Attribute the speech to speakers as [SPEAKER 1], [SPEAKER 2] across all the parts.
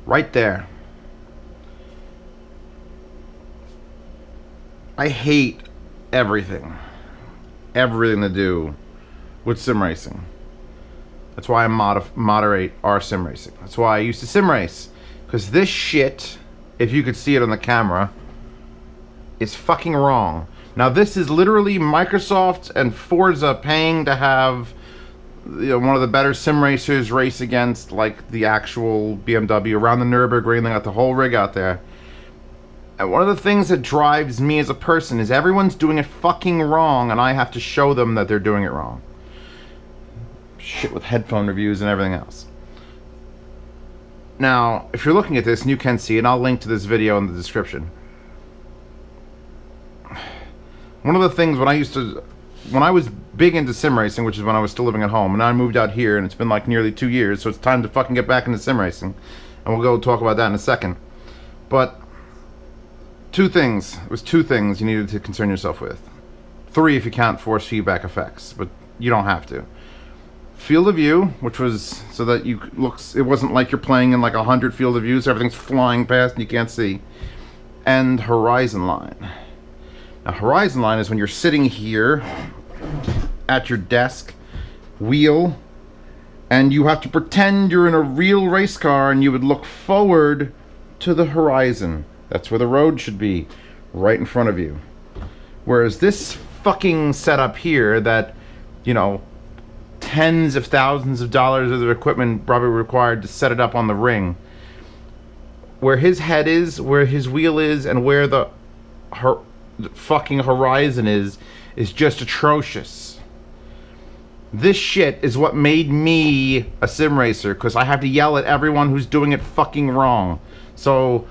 [SPEAKER 1] Right there. I hate everything. Everything to do with sim racing. That's why I moderate our sim racing. That's why I used to sim race. Because this shit, if you could see it on the camera, is fucking wrong. Now this is literally Microsoft and Forza paying to have, you know, one of the better sim racers race against like the actual BMW around the Nürburgring. They got the whole rig out there. And one of the things that drives me as a person is everyone's doing it fucking wrong and I have to show them that they're doing it wrong. Shit with headphone reviews and everything else. Now, if you're looking at this and you can see, and I'll link to this video in the description. One of the things when I was big into sim racing, which is when I was still living at home, and I moved out here and it's been like nearly 2 years, so it's time to fucking get back into sim racing. And we'll go talk about that in a second. But two things. It was two things you needed to concern yourself with. 3 if you count force feedback effects, but you don't have to. Field of view, which was so that it wasn't like you're playing in like 100 field of views, everything's flying past and you can't see. And horizon line. Now horizon line is when you're sitting here at your desk, wheel, and you have to pretend you're in a real race car and you would look forward to the horizon. That's where the road should be, right in front of you. Whereas this fucking setup here that, you know, tens of thousands of dollars of equipment probably required to set it up on the ring, where his head is, where his wheel is, and where the fucking horizon is just atrocious. This shit is what made me a sim racer, because I have to yell at everyone who's doing it fucking wrong. So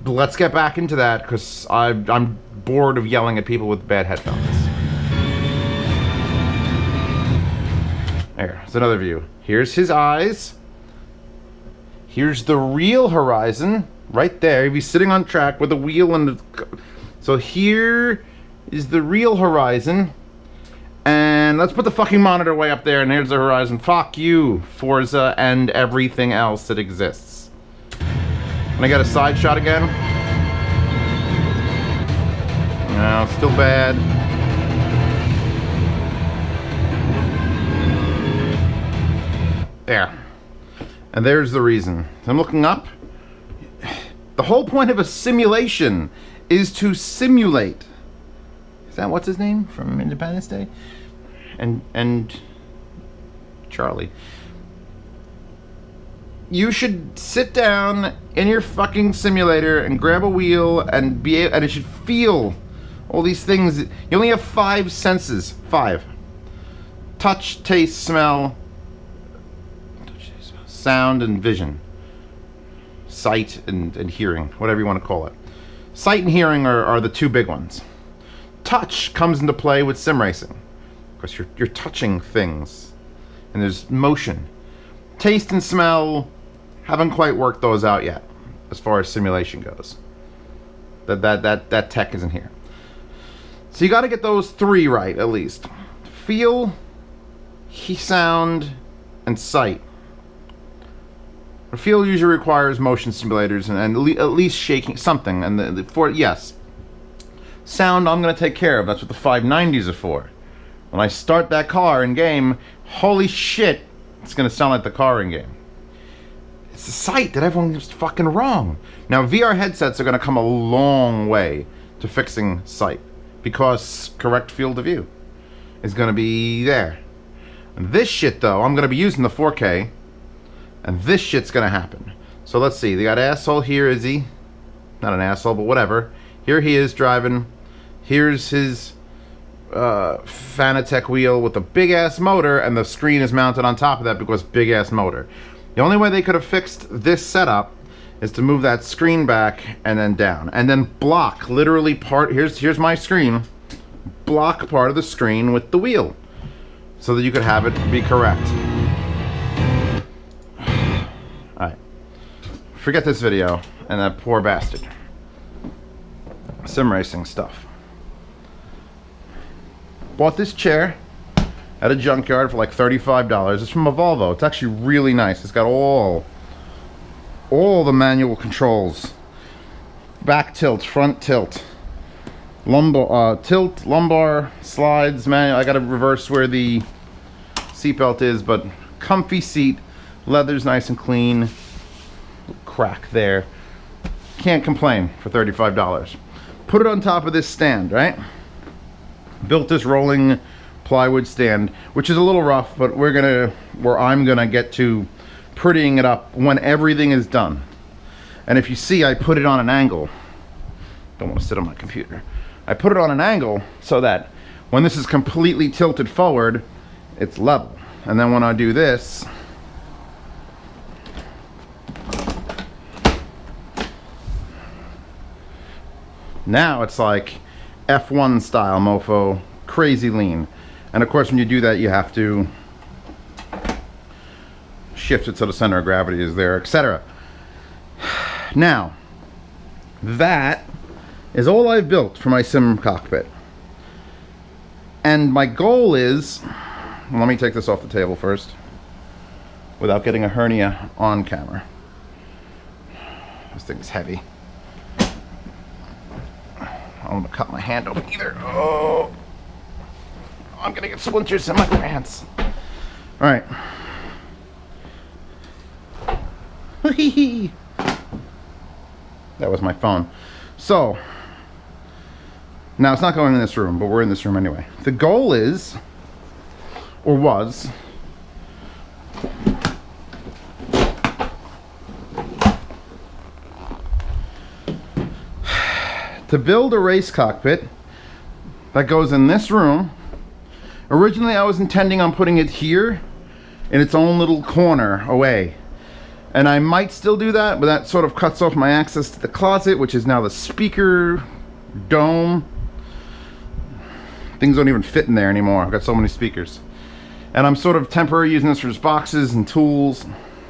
[SPEAKER 1] let's get back into that, because I'm bored of yelling at people with bad headphones. There's another view. Here's his eyes. Here's the real horizon right there. He'd be sitting on track with a wheel and so here is the real horizon. And let's put the fucking monitor way up there and here's the horizon. Fuck you, Forza and everything else that exists. Can I get a side shot again? No, still bad. There. And there's the reason. I'm looking up. The whole point of a simulation is to simulate. Is that what's his name from Independence Day? And Charlie. You should sit down in your fucking simulator and grab a wheel and and it should feel all these things. You only have 5 senses. 5. Touch, taste, smell, sound, and vision. Sight and hearing, whatever you want to call it. Sight and hearing are the 2 big ones. Touch comes into play with sim racing because you're touching things and there's motion. Taste and smell, haven't quite worked those out yet as far as simulation goes. That tech isn't here. So you got to get those 3 right at least. Feel, sound, and sight. Feel usually requires motion simulators and at least shaking something. And yes, sound I'm going to take care of. That's what the 590s are for. When I start that car in game, holy shit, it's going to sound like the car in game. It's the sight that everyone gets fucking wrong. Now VR headsets are going to come a long way to fixing sight because correct field of view is going to be there. And this shit though, I'm going to be using the 4K. And this shit's gonna happen. So let's see, they got asshole here, is he? Not an asshole, but whatever. Here he is driving. Here's his Fanatec wheel with a big ass motor, and the screen is mounted on top of that because big ass motor. The only way they could have fixed this setup is to move that screen back and then down. And then block, literally here's my screen. Block part of the screen with the wheel. So that you could have it be correct. Forget this video and that poor bastard. Sim racing stuff. Bought this chair at a junkyard for like $35. It's from a Volvo. It's actually really nice. It's got all all the manual controls. Back tilt, front tilt, lumbar tilt, lumbar slides, manual. I gotta reverse where the seatbelt is, but comfy seat, leather's nice and clean. Crack there. Can't complain for $35. Put it on top of this stand, right? Built this rolling plywood stand, which is a little rough, but I'm gonna get to prettying it up when everything is done. And if you see, I put it on an angle. Don't want to sit on my computer. I put it on an angle so that when this is completely tilted forward, it's level. And then when I do this, now it's like F1 style, mofo, crazy lean. And of course, when you do that, you have to shift it so the center of gravity is there, etc. Now, that is all I've built for my sim cockpit. And my goal is, let me take this off the table first, without getting a hernia on camera. This thing is heavy. I don't want to cut my hand open either. Oh, I'm gonna get splinters in my pants. All right. That was my phone. So, now it's not going in this room, but we're in this room anyway. The goal is, or was, to build a race cockpit that goes in this room. Originally, I was intending on putting it here in its own little corner away. And I might still do that, but that sort of cuts off my access to the closet, which is now the speaker dome. Things don't even fit in there anymore. I've got so many speakers. And I'm sort of temporarily using this for just boxes and tools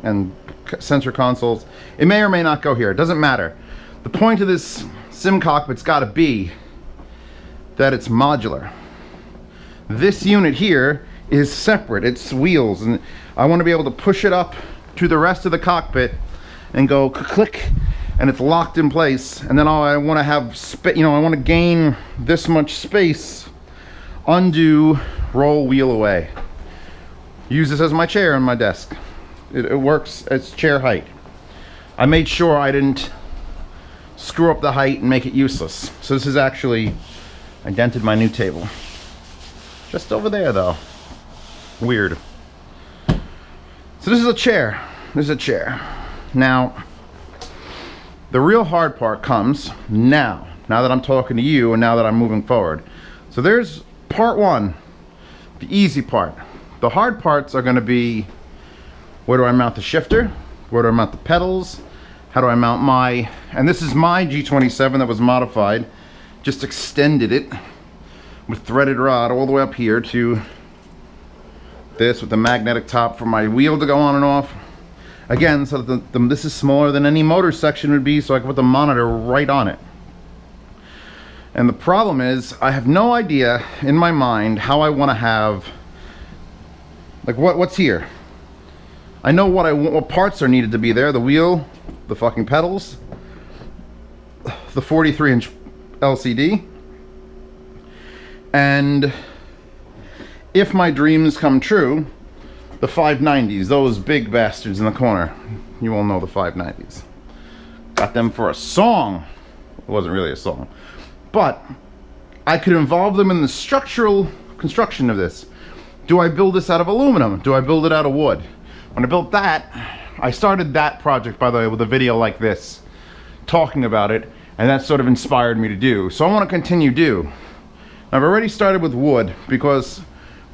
[SPEAKER 1] and sensor consoles. It may or may not go here. It doesn't matter. The point of this sim cockpit's got to be that it's modular. This unit here is separate. It's wheels, and I want to be able to push it up to the rest of the cockpit and go click, and it's locked in place. And then I want to have space, I want to gain this much space, undo, roll wheel away. Use this as my chair on my desk. It works as chair height. I made sure I didn't screw up the height and make it useless. So this is actually, I dented my new table. Just over there though. Weird. So this is a chair. This is a chair. Now, the real hard part comes now that I'm talking to you and now that I'm moving forward. So there's part one, the easy part. The hard parts are going to be, where do I mount the shifter? Where do I mount the pedals? How do I mount my, and this is my G27 that was modified, just extended it with threaded rod all the way up here to this with the magnetic top for my wheel to go on and off. Again, so that this is smaller than any motor section would be, so I can put the monitor right on it. And the problem is, I have no idea in my mind how I want to have, like what's here. I know what parts are needed to be there, the wheel, the fucking pedals, the 43-inch LCD, and if my dreams come true, the 590s, those big bastards in the corner. You all know the 590s. Got them for a song. It wasn't really a song. But I could involve them in the structural construction of this. Do I build this out of aluminum? Do I build it out of wood? When I built that, I started that project, by the way, with a video like this, talking about it, and that sort of inspired me to do. So I want to continue do. I've already started with wood because,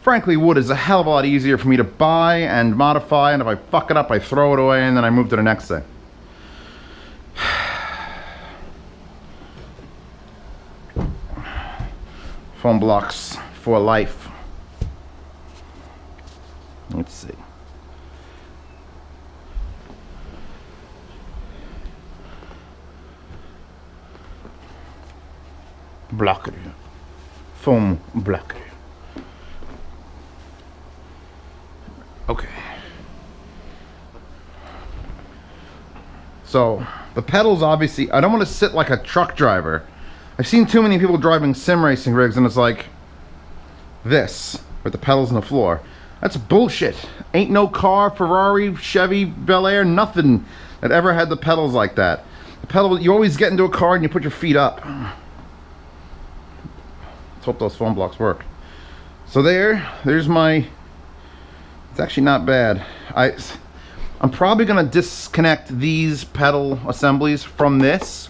[SPEAKER 1] frankly, wood is a hell of a lot easier for me to buy and modify, and if I fuck it up, I throw it away and then I move to the next thing. Foam blocks for life. Let's see. Blocker. Foam blocker. Okay. So the pedals, obviously, I don't want to sit like a truck driver. I've seen too many people driving sim racing rigs and it's like this, with the pedals on the floor. That's bullshit. Ain't no car, Ferrari, Chevy, Bel Air, nothing that ever had the pedals like that. The pedal, you always get into a car and you put your feet up. Let's hope those foam blocks work. So there's my, it's actually not bad. I'm probably gonna disconnect these pedal assemblies from this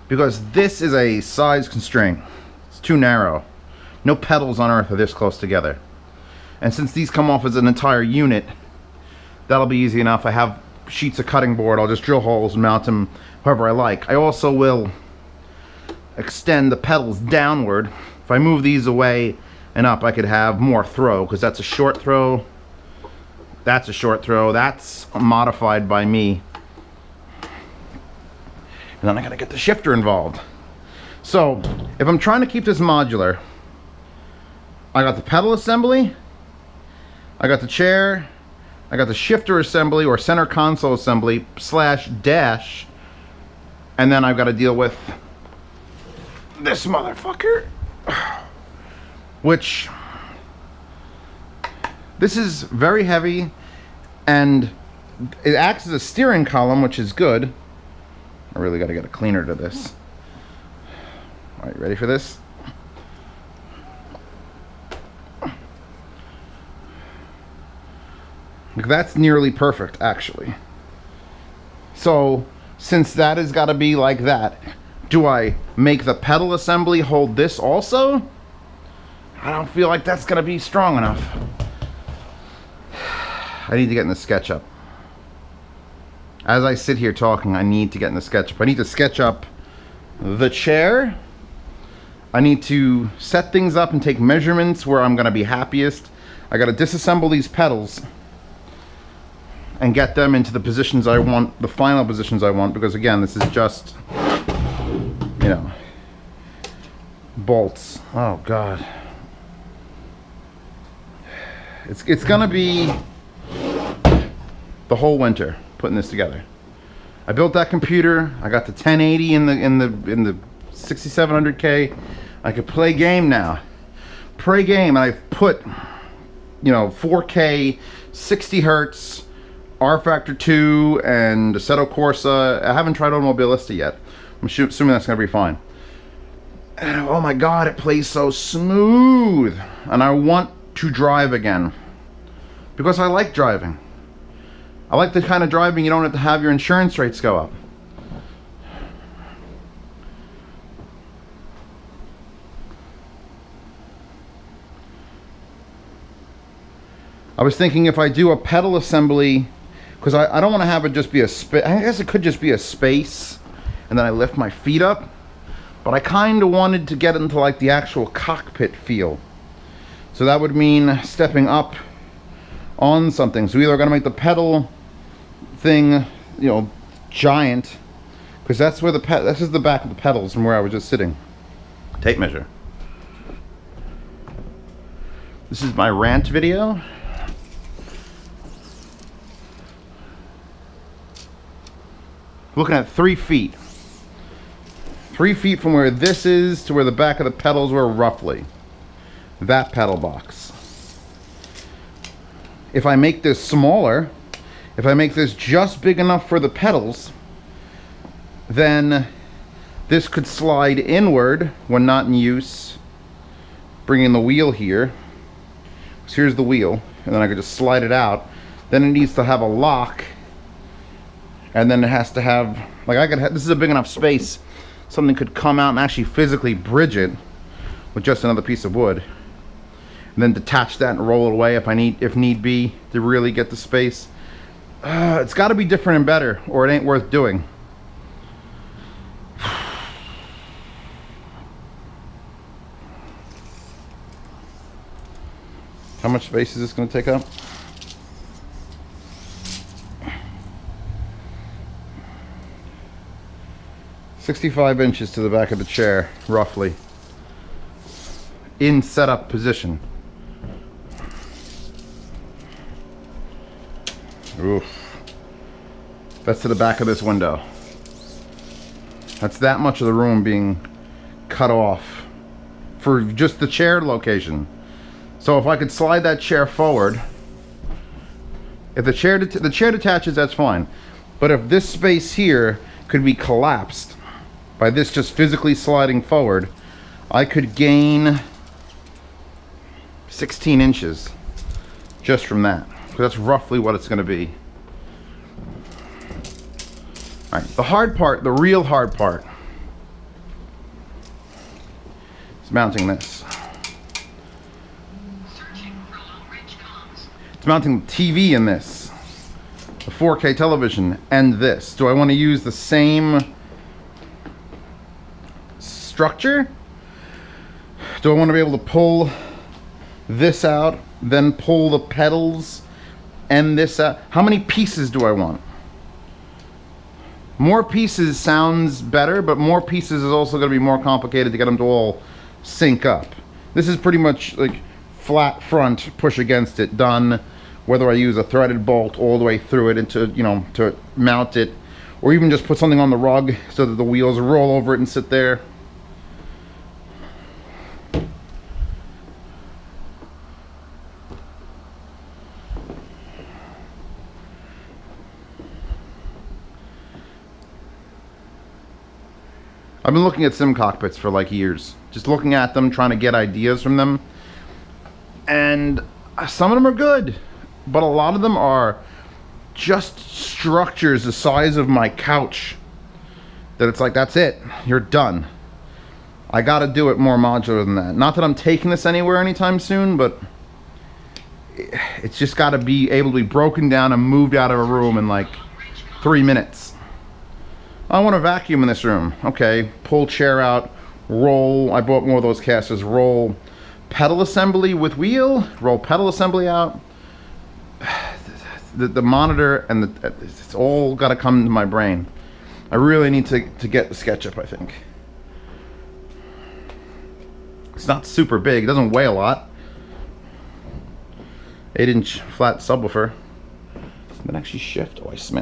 [SPEAKER 1] because this is a size constraint. It's too narrow. No pedals on earth are this close together. And since these come off as an entire unit, that'll be easy enough. I have sheets of cutting board. I'll just drill holes and mount them however I like. I also will extend the pedals downward. If I move these away and up, I could have more throw, because that's a short throw. That's a short throw. That's modified by me. And then I gotta get the shifter involved. So, if I'm trying to keep this modular, I got the pedal assembly, I got the chair, I got the shifter assembly or center console assembly slash dash, and then I've got to deal with this motherfucker, which, this is very heavy and it acts as a steering column, which is good. I really got to get a cleaner to this. All right, ready for this? That's nearly perfect, actually. So, since that has got to be like that, do I make the pedal assembly hold this also? I don't feel like that's going to be strong enough. I need to get in the SketchUp. As I sit here talking, I need to get in the SketchUp. I need to sketch up the chair. I need to set things up and take measurements where I'm going to be happiest. I got to disassemble these pedals and get them into the positions I want, the final positions I want, because again, this is just, you know, bolts. Oh God. It's gonna be the whole winter putting this together. I built that computer. I got the 1080 in the 6700K. I could play game now. Play game, and I've put, you know, 4K, 60 hertz, R Factor 2 and Assetto Corsa. I haven't tried Automobilista yet. I'm assuming that's gonna be fine. And, oh my God, it plays so smooth. And I want to drive again because I like driving. I like the kind of driving you don't have to have your insurance rates go up. I was thinking if I do a pedal assembly, because I don't want to have it just be a space. I guess it could just be a space and then I lift my feet up, but I kind of wanted to get into like the actual cockpit feel. So that would mean stepping up on something. So either going to make the pedal thing, you know, giant, because that's where this is the back of the pedals from where I was just sitting. Tape measure. This is my rant video. Looking at 3 feet. 3 feet from where this is to where the back of the pedals were, roughly. That pedal box. If I make this smaller, if I make this just big enough for the pedals, then this could slide inward when not in use, bringing the wheel here. So here's the wheel, and then I could just slide it out. Then it needs to have a lock, and then it has to have, like I could have, this is a big enough space, something could come out and actually physically bridge it with just another piece of wood. And then detach that and roll it away if need be, to really get the space. It's got to be different and better, or it ain't worth doing. How much space is this going to take up? "65 inches to the back of the chair, roughly, in setup position." Oof. That's to the back of this window. That's that much of the room being cut off for just the chair location. So if I could slide that chair forward, if the chair detaches, that's fine. But if this space here could be collapsed by this just physically sliding forward, I could gain 16 inches just from that. So that's roughly what it's going to be. All right, the hard part, the real hard part, is mounting this. It's mounting the TV in this, the 4K television, and this. Do I want to use the same structure? Do I want to be able to pull this out, then pull the pedals and this out? How many pieces do I want? More pieces sounds better, but more pieces is also going to be more complicated to get them to all sync up. This is pretty much like flat front, push against it, done. Whether I use a threaded bolt all the way through it into, you know, to mount it, or even just put something on the rug so that the wheels roll over it and sit there. I've been looking at sim cockpits for like years, just looking at them, trying to get ideas from them, and some of them are good, but a lot of them are just structures the size of my couch that it's like, that's it, you're done. I gotta do it more modular than that. Not that I'm taking this anywhere anytime soon, but it's just gotta be able to be broken down and moved out of a room in like 3 minutes. I want to vacuum in this room. Okay, pull chair out, roll. I bought more of those casters. Roll pedal assembly with wheel, roll pedal assembly out. The monitor and it's all got to come to my brain. I really need to get the SketchUp, I think. It's not super big. It doesn't weigh a lot. 8-inch flat subwoofer. Did it actually shift? Oh,